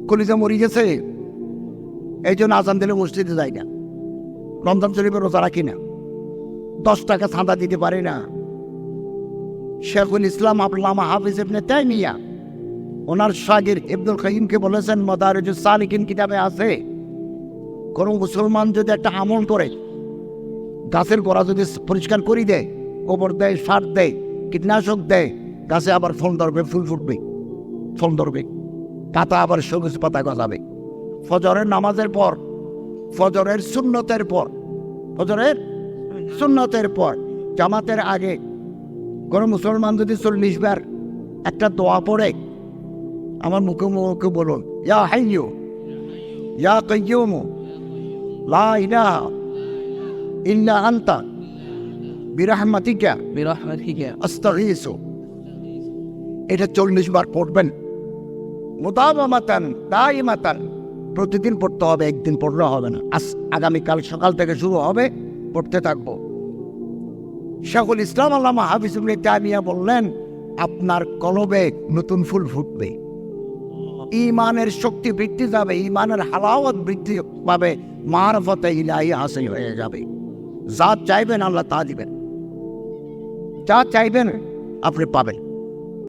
কলিজা মরি গেছে, এই জন্য আজান দিলে মসজিদে যাই না, রমজান শরীফের রোজা রাখি না, 10 টাকা চাঁদা দিতে পারি না। শেখুল ইসলাম আল্লামা হাফিজ ইবনে তাইমিয়া ওনার শাগির ইবনুল কাইয়িমকে বলেছেন, মাদারিজুস সালিকিন কিতাবে আছে, কোন মুসলমান যদি একটা আমল করে, গাছের গোড়া যদি পরিষ্কার করে দেয়, গোবর দেয়, সার দেয়, কীটনাশক দেয়, গাছে আবার ফল ধরবে, ফুল ফুটবে, ফল ধরবে, পাতা আবার সবুজ পাতা গজাবে। ফজরের নামাজের পর, ফজরের সুন্নতের পর জামাতের আগে কোনো মুসলমান যদি 40 বার একটা দোয়া পড়ে, আমার মুখে মুখে বলুন, ইয়া হাইয়ু ইয়া কাইয়্যুম লা ইলাহা ইল্লা আনতা বিরহমাতিকা আস্তাগীসু, এটা 40 বার পড়বেন মুতাবামাতান দাইমাতান, প্রতিদিন পড়তে হবে, একদিন পড়লে হবে না। আগামীকাল সকাল থেকে শুরু হবে, পড়তে থাকবো। শেখুল ইসলাম আল্লামা হাফিজ ইবনে তাইমিয়া বললেন, আপনার কলবে নতুন ফুল ফুটবে, ঈমানের শক্তি বৃদ্ধি যাবে, ঈমানের হালাওয়াত বৃদ্ধি পাবে, মারফতে ইলাহি হাসিল হয়ে যাবে। যা চাইবেন আল্লাহ তা দিবেন, যা চাইবেন আপনি পাবেন।